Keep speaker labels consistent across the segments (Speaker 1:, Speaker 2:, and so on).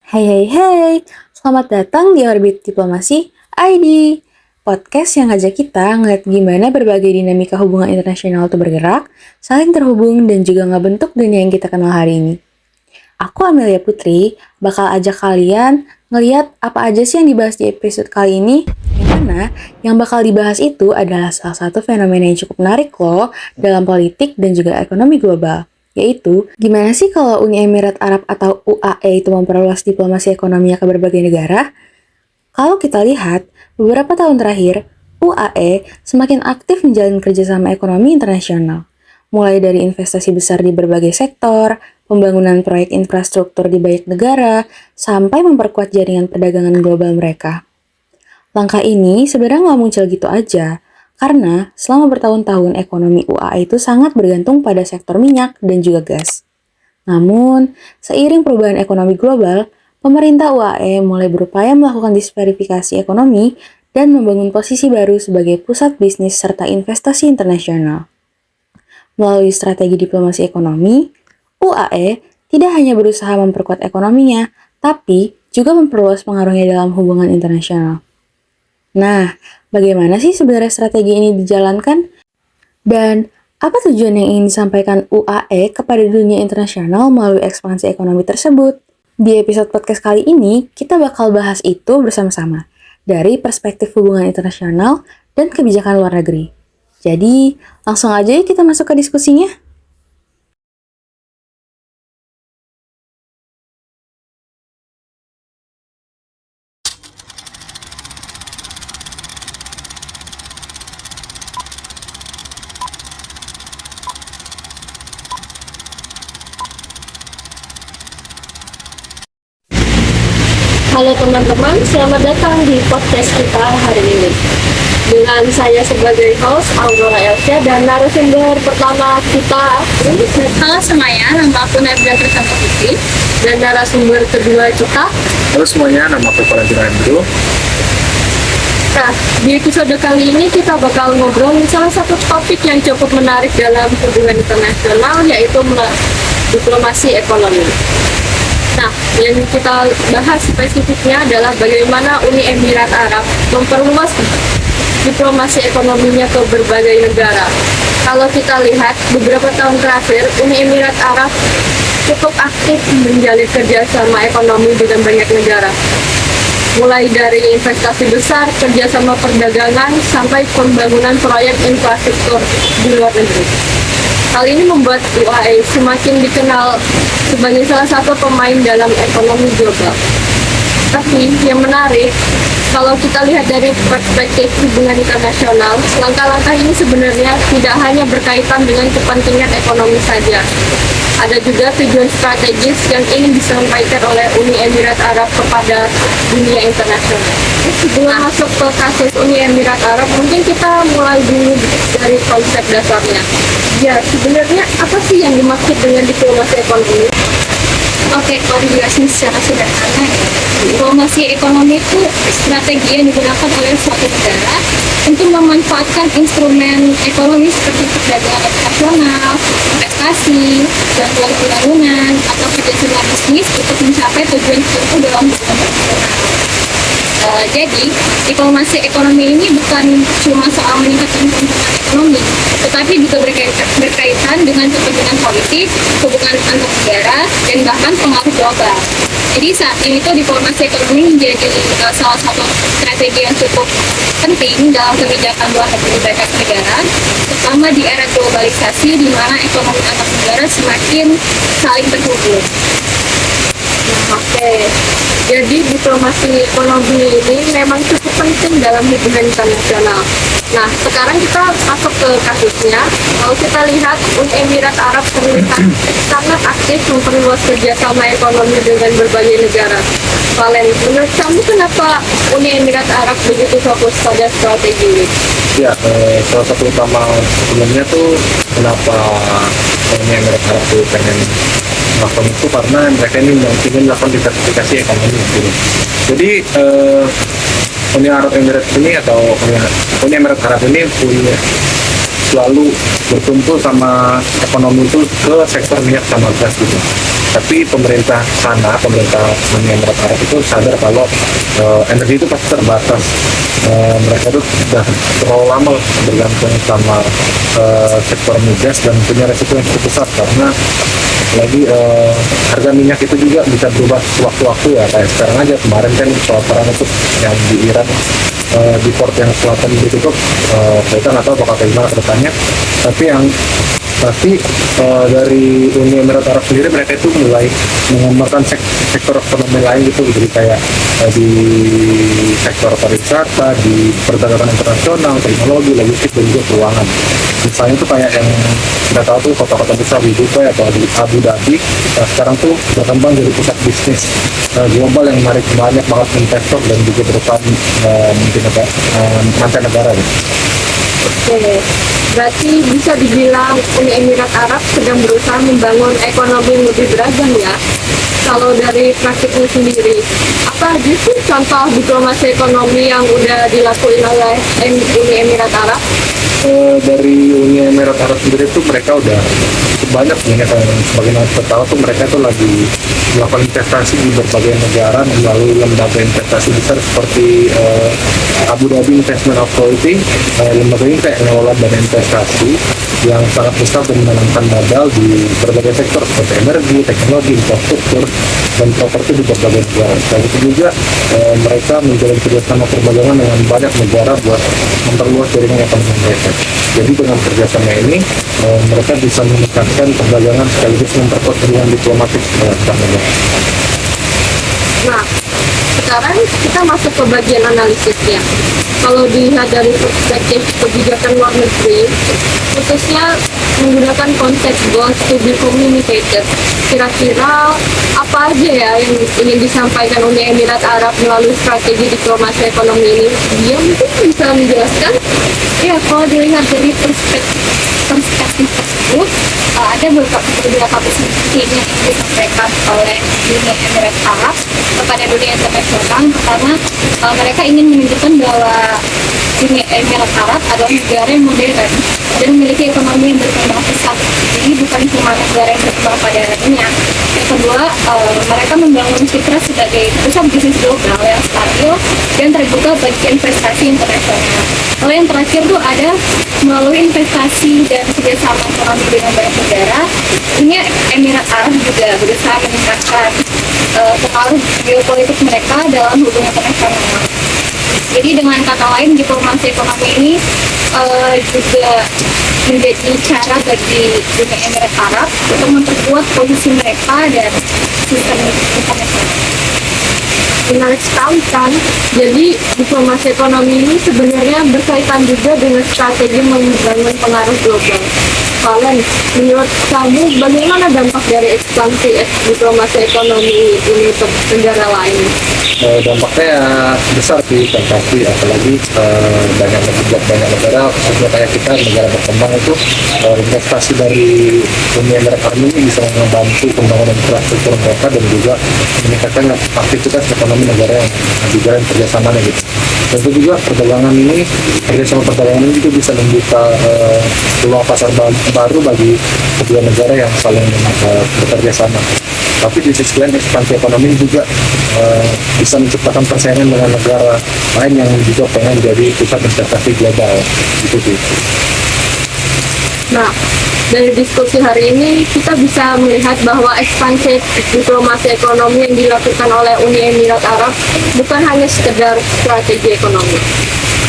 Speaker 1: Hey hey hey, selamat datang di Orbit Diplomasi ID, podcast yang ngajak kita ngeliat gimana berbagai dinamika hubungan internasional itu bergerak, saling terhubung, dan juga ngebentuk dunia yang kita kenal hari ini. Aku Amelia Putri, bakal ajak kalian ngeliat apa aja sih yang dibahas di episode kali ini, yang mana yang bakal dibahas itu adalah salah satu fenomena yang cukup menarik loh dalam politik dan juga ekonomi global. Yaitu, gimana sih kalau Uni Emirat Arab atau UAE itu memperluas diplomasi ekonominya ke berbagai negara? Kalau kita lihat, beberapa tahun terakhir, UAE semakin aktif menjalin kerjasama ekonomi internasional. Mulai dari investasi besar di berbagai sektor, pembangunan proyek infrastruktur di banyak negara, sampai memperkuat jaringan perdagangan global mereka. Langkah ini sebenarnya nggak muncul gitu aja, karena selama bertahun-tahun ekonomi UAE itu sangat bergantung pada sektor minyak dan juga gas. Namun, seiring perubahan ekonomi global, pemerintah UAE mulai berupaya melakukan diversifikasi ekonomi dan membangun posisi baru sebagai pusat bisnis serta investasi internasional. Melalui strategi diplomasi ekonomi, UAE tidak hanya berusaha memperkuat ekonominya, tapi juga memperluas pengaruhnya dalam hubungan internasional. Nah, bagaimana sih sebenarnya strategi ini dijalankan? Dan apa tujuan yang ingin disampaikan UAE kepada dunia internasional melalui ekspansi ekonomi tersebut? Di episode podcast kali ini, kita bakal bahas itu bersama-sama dari perspektif hubungan internasional dan kebijakan luar negeri. Jadi, langsung aja yuk kita masuk ke diskusinya.
Speaker 2: Halo teman-teman, selamat datang di podcast kita hari ini. Dengan saya sebagai host, Aurora Elsia, dan narasumber pertama kita,
Speaker 3: Halo semuanya, nama aku Nabila Trisanta Putri.
Speaker 2: dan narasumber kedua kita.
Speaker 4: Halo semuanya, nama aku Valentino Andrew.
Speaker 2: Nah, di episode kali ini kita bakal ngobrol salah satu topik yang cukup menarik dalam hubungan internasional, yaitu diplomasi ekonomi. Nah, yang kita bahas spesifiknya adalah bagaimana Uni Emirat Arab memperluas diplomasi ekonominya ke berbagai negara. Kalau kita lihat beberapa tahun terakhir, Uni Emirat Arab cukup aktif menjalin kerjasama ekonomi dengan banyak negara. Mulai dari investasi besar, kerjasama perdagangan, sampai pembangunan proyek infrastruktur di luar negeri. Hal ini membuat UAE semakin dikenal sebagai salah satu pemain dalam ekonomi global. Tapi yang menarik, kalau kita lihat dari perspektif hubungan internasional, langkah-langkah ini sebenarnya tidak hanya berkaitan dengan kepentingan ekonomi saja. Ada juga tujuan strategis yang ingin disampaikan oleh Uni Emirat Arab kepada dunia internasional. Sebelum masuk ke kasus Uni Emirat Arab, mungkin kita mulai dulu dari konsep dasarnya. Ya, sebenarnya apa sih yang dimaksud dengan diplomasi ekonomi?
Speaker 3: Oke, kalau dijelasin secara sederhana, diplomasi ekonomi itu strategi yang digunakan oleh suatu negara untuk memanfaatkan instrumen ekonomi seperti perdagangan internasional, investasi, bantuan pembangunan, atau kerjasama bisnis untuk mencapai tujuan tertentu dalam hubungan internasional. Jadi, diplomasi ekonomi ini bukan cuma soal meningkatkan keuntungan ekonomi, tetapi juga berkaitan dengan kepentingan politik, hubungan antar negara, dan bahkan pengaruh global. Jadi saat ini tuh diplomasi ekonomi menjadi salah satu strategi yang cukup penting dalam kebijakan luar negeri berbagai negara, terutama di era globalisasi di mana ekonomi antar negara semakin saling terhubung.
Speaker 2: Oke, jadi diplomasi ekonomi ini memang cukup penting dalam hubungan internasional. Nah, sekarang kita masuk ke kasusnya. Kalau kita lihat, Uni Emirat Arab terlihat sangat aktif memperluas kerjasama ekonomi dengan berbagai negara. Valen, menurut kamu kenapa Uni Emirat Arab begitu fokus pada strategi ini?
Speaker 4: Ya, salah satu utama sebelumnya tuh kenapa Uni Emirat Arab tuh pengen melakukan itu karena mereka ini ingin melakukan diversifikasi ekonomi gitu. Jadi Uni Arab Emirat ini atau Uni Emirat Arab ini punya selalu bertumpu sama ekonomi itu ke sektor minyak sama gas gitu. Tapi pemerintah Uni Emirat Arab itu sadar kalau energi itu pasti terbatas. Mereka tuh sudah terlalu lama bergantung sama sektor migas dan punya resiko yang cukup besar karena lagi harga minyak itu juga bisa berubah sewaktu-waktu ya, kayak sekarang aja kemarin kan soal perang itu yang di Iran, di port yang selatan ditutup, kita nggak tahu apakah kayak gimana ke depannya, tapi yang pasti dari Uni Emirat Arab sendiri mereka itu mulai mengembangkan sektor ekonomi lain gitu, jadi kayak di sektor pariwisata, di perdagangan internasional, teknologi, logistik, dan juga keuangan. Misalnya itu kayak yang kita tahu tuh kota-kota besar di Dubai atau di Abu Dhabi, sekarang tuh berkembang jadi pusat bisnis global yang menarik banyak banget investor dan juga perusahaan mancanegara gitu.
Speaker 2: Oke, berarti bisa dibilang Uni Emirat Arab sedang berusaha membangun ekonomi yang lebih beragam ya. Kalau dari praktiknya sendiri, apa aja sih contoh diplomasi ekonomi yang udah dilakuin oleh Uni Emirat Arab?
Speaker 4: Dari Uni Emirat Arab sendiri itu mereka udah banyak punya, sebagaimana kita tahu tuh mereka tuh lagi melakukan investasi di berbagai negara melalui lembaga investasi besar seperti Abu Dhabi Investment Authority. Lembaga ini kayak mengelola dana investasi yang sangat besar dan menanamkan modal di berbagai sektor seperti energi, teknologi, infrastruktur, dan properti di berbagai negara. Selain itu juga mereka menjalin kerjasama perdagangan dengan banyak negara buat memperluas jaringan ekonomi mereka. Jadi dengan kerjasama ini mereka bisa meningkatkan perdagangan sekaligus memperkuat hubungan diplomatik antar negara.
Speaker 2: Nah, sekarang kita masuk ke bagian analisisnya. Kalau dilihat dari perspektif kebijakan luar negeri, khususnya menggunakan konsep goals to be communicated, kira-kira apa aja ya yang ingin disampaikan Uni Emirat Arab melalui strategi diplomasi ekonomi ini? Dia mungkin bisa menjelaskan?
Speaker 3: Ya, kalau dilihat dari perspektif tersebut, ada beberapa perspektif yang disampaikan oleh Uni Emirat Arab kepada dunia internasional. Pertama, mereka ingin menunjukkan bahwa Uni Emirat Arab adalah negara yang modern dan memiliki ekonomi yang berkembang pesat. Jadi bukan cuma negara yang berkembang pada dunia. Yang kedua, mereka membangun citra sebagai pusat bisnis global yang stabil dan terbuka bagi investasi internasional. Lalu yang terakhir tuh ada melalui investasi dan kerjasama ekonomi dengan banyak negara, ini Emirat Arab juga berusaha meningkatkan pengaruh geopolitik mereka dalam hubungan internasional. Jadi dengan kata lain, diplomasi ekonomi ini juga menjadi cara bagi dunia Emirat Arab untuk memperkuat posisi mereka dan sistem internasional.
Speaker 2: Menarik sekali kan? Jadi diplomasi ekonomi ini sebenarnya berkaitan juga dengan strategi membangun pengaruh global. Valen, menurut kamu bagaimana dampak dari ekspansi diplomasi ekonomi ini ke negara lain?
Speaker 4: Dampaknya ya besar sih, kan pasti, apalagi banyak negara khususnya kayak kita negara berkembang itu investasi dari Uni Emirat Arab ini bisa membantu pembangunan infrastruktur mereka dan juga meningkatkan aktivitas ekonomi negara yang dijalan kerjasamanya gitu. Tentu juga kerjasama perdagangan ini juga bisa membuka peluang pasar baru bagi kedua negara yang saling bekerja sama. Tapi di sisi lain ekspansi ekonomi juga bisa menciptakan persaingan dengan negara lain yang juga pengen jadi pusat investasi global gitu sih.
Speaker 2: Nah, dari diskusi hari ini kita bisa melihat bahwa ekspansi diplomasi ekonomi yang dilakukan oleh Uni Emirat Arab bukan hanya sekedar strategi ekonomi.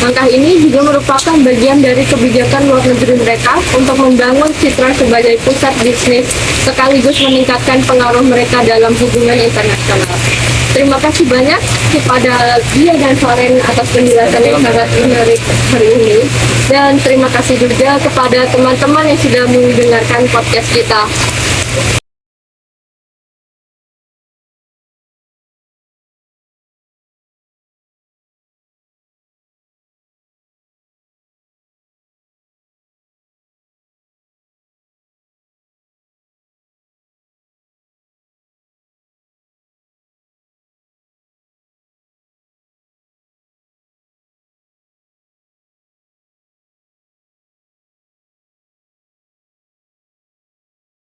Speaker 2: Langkah ini juga merupakan bagian dari kebijakan luar negeri mereka untuk membangun citra sebagai pusat bisnis sekaligus meningkatkan pengaruh mereka dalam hubungan internasional. Terima kasih banyak kepada Dia dan Valen atas penjelasan yang sangat menarik hari ini. Dan terima kasih juga kepada teman-teman yang sudah mendengarkan podcast kita.